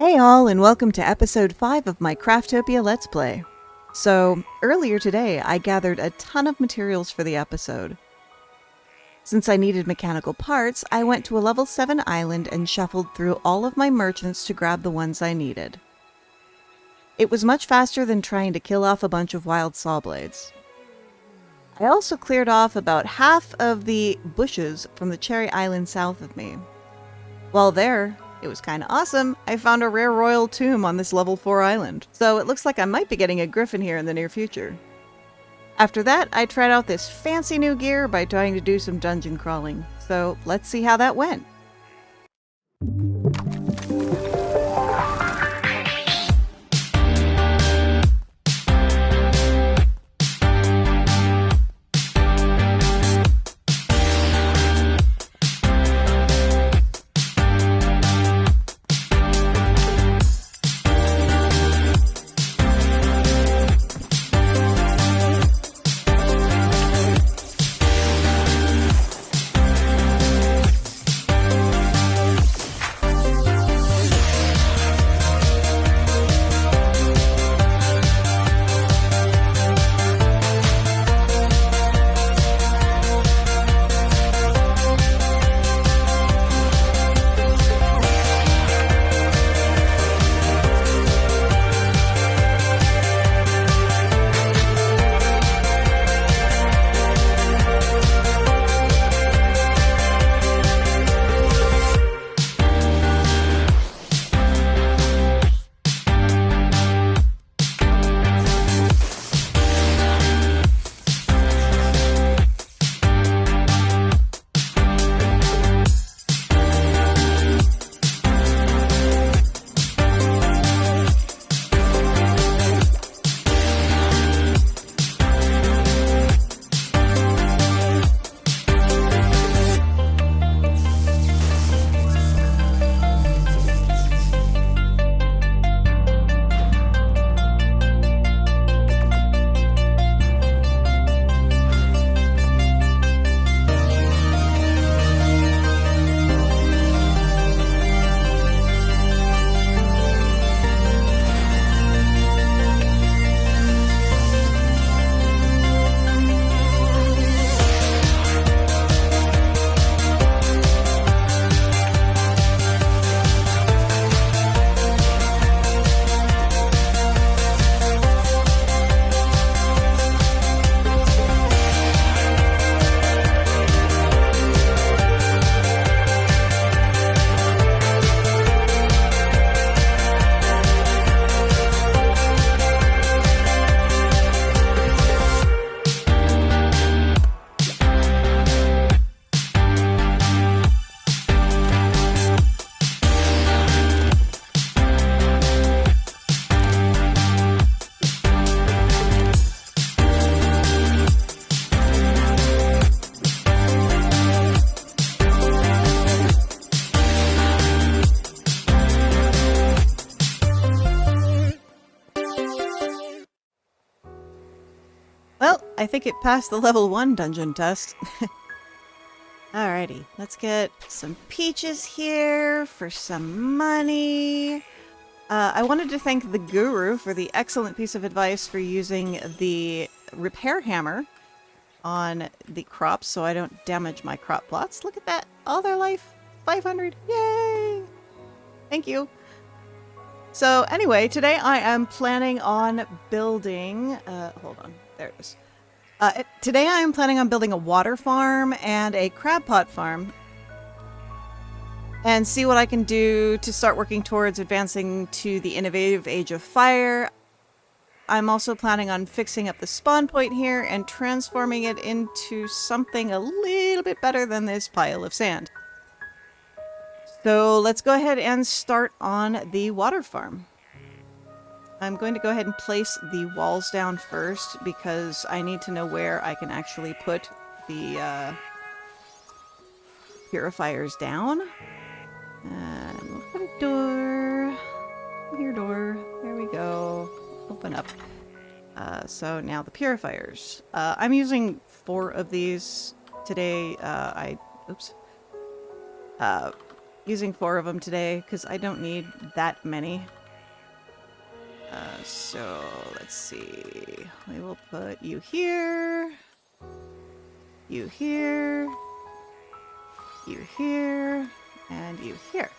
Hey all, and welcome to episode 5 of my Craftopia Let's Play. So, earlier today, I gathered a ton of materials for the episode. Since I needed mechanical parts, I went to a level 7 island and shuffled through all of my merchants to grab the ones I needed. It was much faster than trying to kill off a bunch of wild saw blades. I also cleared off about half of the bushes from the Cherry Island south of me. While there, it was kind of awesome. I found a rare royal tomb on this level 4 island, so it looks like I might be getting a griffin here in the near future. After that, I tried out this fancy new gear by trying to do some dungeon crawling, so let's see how that went. Well, I think it passed the level 1 dungeon test. Alrighty, let's get some peaches here for some money. I wanted to thank the guru for the excellent piece of advice for using the repair hammer on the crops so I don't damage my crop plots. Look at that, all their life, 500, yay! Thank you. So anyway, today I am planning on building, hold on, there it is. Today I am planning on building a water farm and a crab pot farm and see what I can do to start working towards advancing to the innovative age of fire. I'm also planning on fixing up the spawn point here and transforming it into something a little bit better than this pile of sand. So let's go ahead and start on the water farm. I'm going to go ahead and place the walls down first because I need to know where I can actually put the purifiers down. And we'll put a door. Here, door. There we go. Open up. So now the purifiers. I'm using 4 of these today. using 4 of them today because I don't need that many. So let's see. We will put you here, you here, you here, and you here.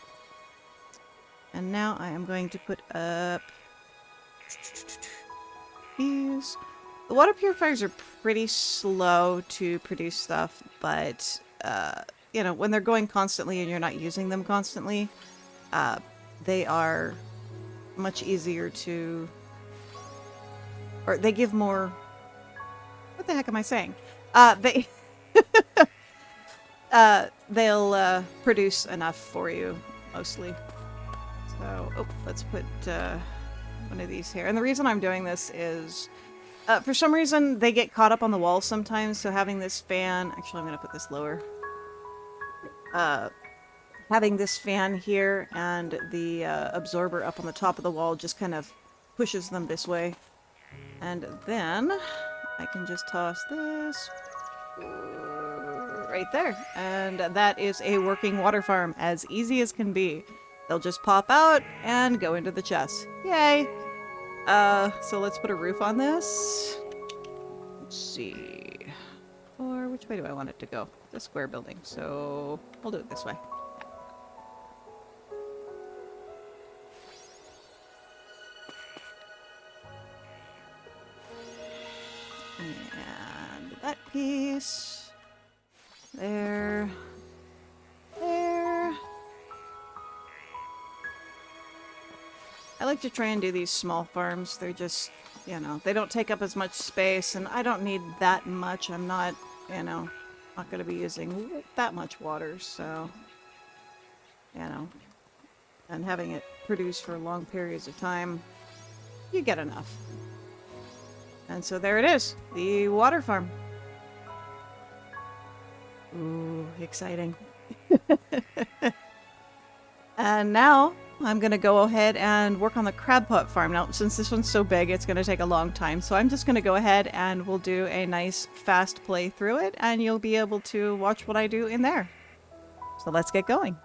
And now I am going to put up these. The water purifiers are pretty slow to produce stuff, but you know, when they're going constantly and you're not using them constantly, they are much easier to, or they give more, what the heck am I saying? They'll produce enough for you, mostly. So, oh, let's put one of these here. And the reason I'm doing this is, for some reason, they get caught up on the wall sometimes, so having this fan, actually I'm going to put this lower. Having this fan here and the absorber up on the top of the wall just kind of pushes them this way. And then I can just toss this right there. And that is a working water farm, as easy as can be. They'll just pop out and go into the chest. Yay! So let's put a roof on this. Let's see. Or which way do I want it to go? The square building. So I'll do it this way. And that piece. There. There. I like to try and do these small farms. They're just, you know, they don't take up as much space, and I don't need that much. I'm not, you know, not going to be using that much water, so, you know, and having it produce for long periods of time, you get enough. And so there it is, the water farm. Ooh, exciting. And now I'm going to go ahead and work on the crab pot farm. Now, since this one's so big, it's going to take a long time. So I'm just going to go ahead and we'll do a nice fast play through it, and you'll be able to watch what I do in there. So let's get going.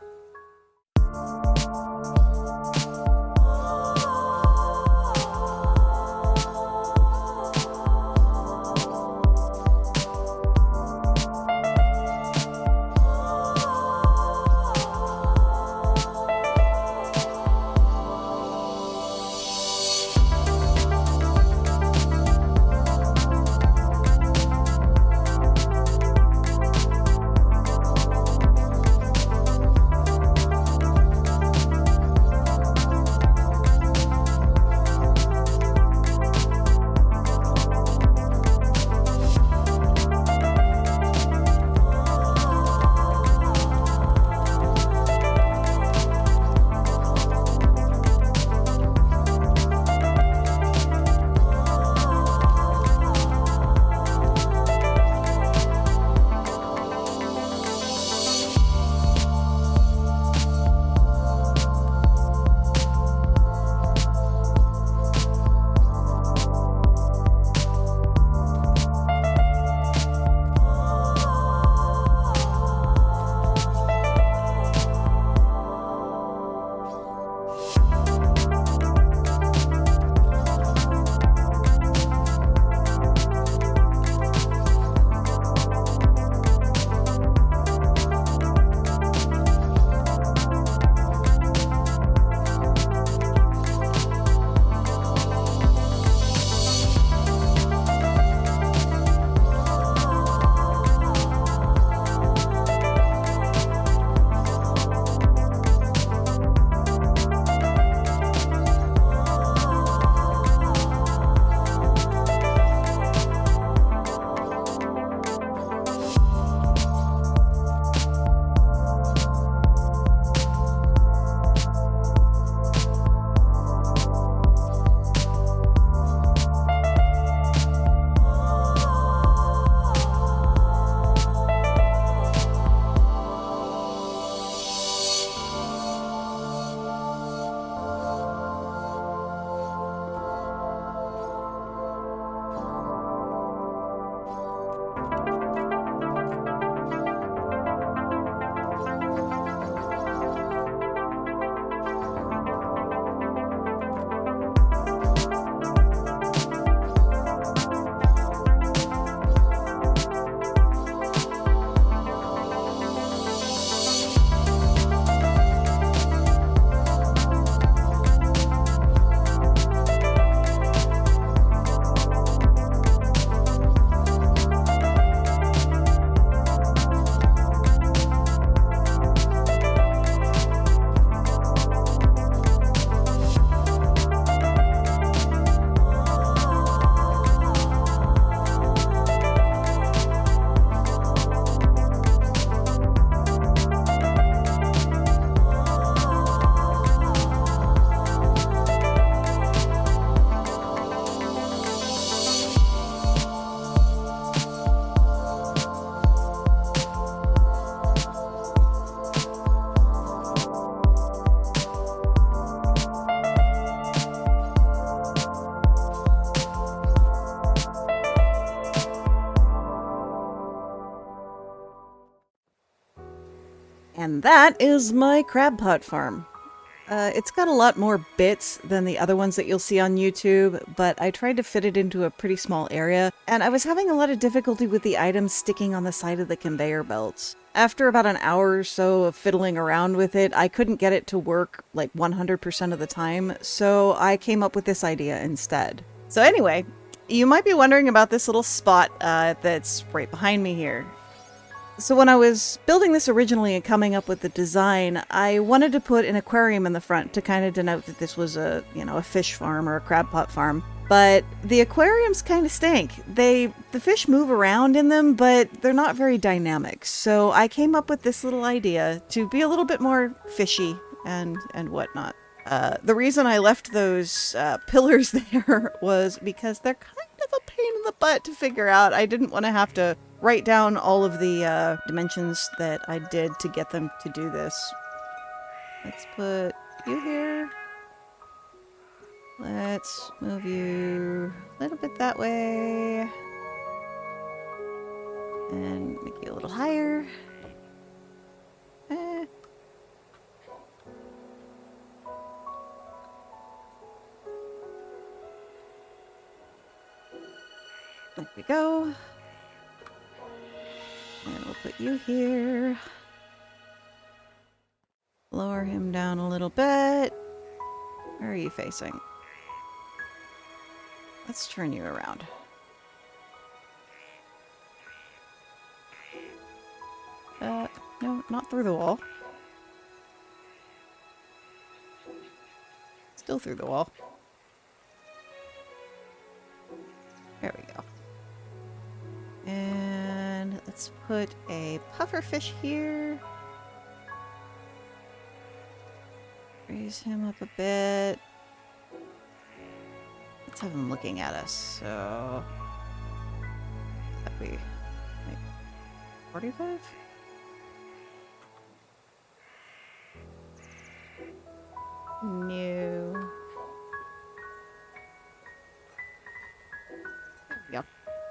that is my crab pot farm. It's got a lot more bits than the other ones that you'll see on YouTube, but I tried to fit it into a pretty small area, and I was having a lot of difficulty with the items sticking on the side of the conveyor belts. After about an hour or so of fiddling around with it, I couldn't get it to work like 100% of the time, so I came up with this idea instead. So anyway, you might be wondering about this little spot that's right behind me here. So when I was building this originally and coming up with the design, I wanted to put an aquarium in the front to kind of denote that this was a fish farm or a crab pot farm. But the aquariums kind of stink. The fish move around in them, but they're not very dynamic. So I came up with this little idea to be a little bit more fishy and whatnot. The reason I left those pillars there was because they're kind of a pain in the butt to figure out. I didn't want to have to write down all of the dimensions that I did to get them to do this. Let's put you here. Let's move you a little bit that way. And make you a little higher. There we go. And we'll put you here. Lower him down a little bit. Where are you facing? Let's turn you around. No, not through the wall. Still through the wall. There we go. And let's put a pufferfish here. Raise him up a bit. Let's have him looking at us. So that'd be like 45? No. There we go.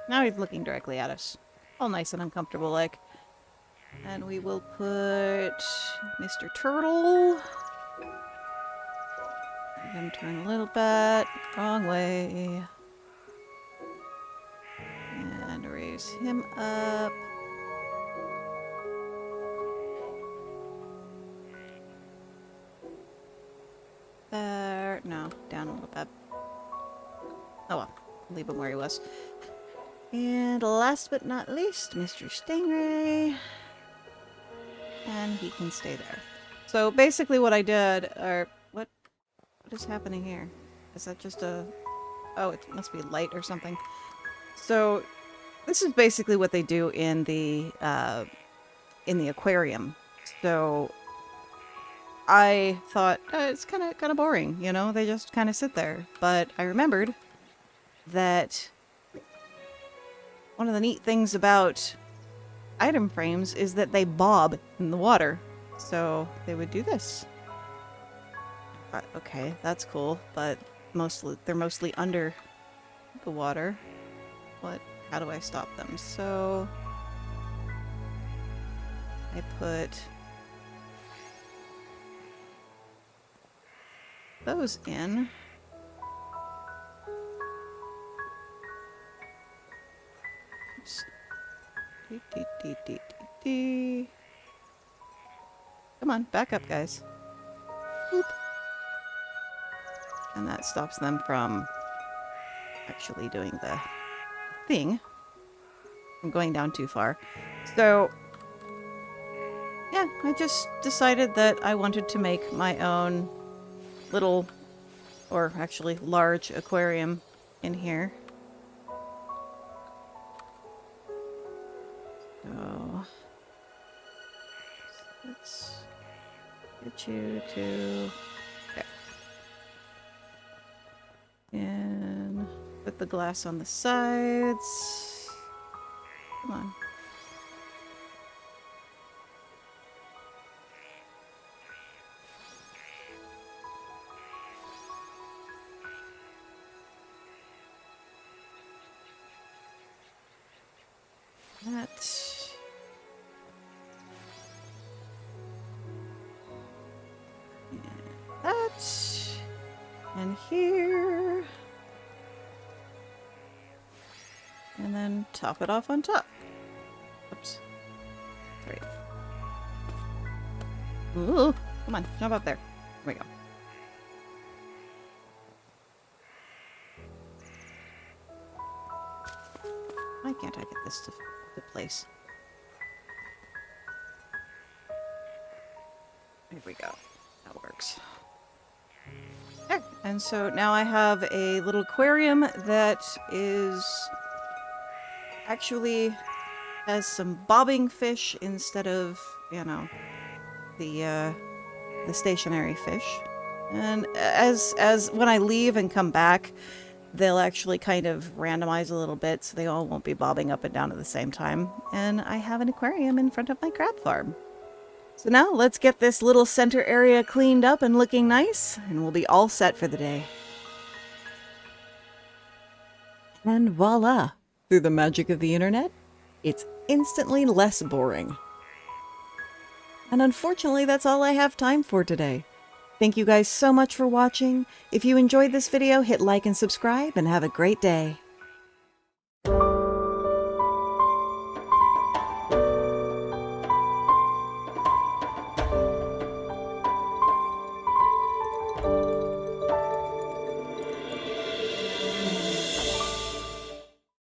Now he's looking directly at us. All nice and uncomfortable like. And we will put Mr. Turtle. Have him turn a little bit. Wrong way. And raise him up. There. No, down a little bit. Oh well. Leave him where he was. And last but not least, Mr. Stingray. And he can stay there. So basically what I did, or what is happening here? Is that just a... Oh, it must be light or something. So this is basically what they do in the aquarium. So I thought, it's kind of boring, you know? They just kind of sit there. But I remembered that one of the neat things about item frames is that they bob in the water. So they would do this. Okay, that's cool, but they're mostly under the water. How do I stop them? So I put those in. Oops. Come on, back up, guys. Boop. And that stops them from actually doing the thing. I'm going down too far. So, yeah, I just decided that I wanted to make my own little, or actually large aquarium in here. So, let's get you to... Okay. And put the glass on the sides. Come on. And here. And then top it off on top. Oops. Great. Ooh, come on, jump up there. There we go. Why can't I get this to place? There we go. That works. There. And so now I have a little aquarium that is actually has some bobbing fish instead of, you know, the stationary fish. And as when I leave and come back, they'll actually kind of randomize a little bit so they all won't be bobbing up and down at the same time. And I have an aquarium in front of my crab farm. So now let's get this little center area cleaned up and looking nice, and we'll be all set for the day. And voila! Through the magic of the internet, it's instantly less boring. And unfortunately, that's all I have time for today. Thank you guys so much for watching. If you enjoyed this video, hit like and subscribe, and have a great day.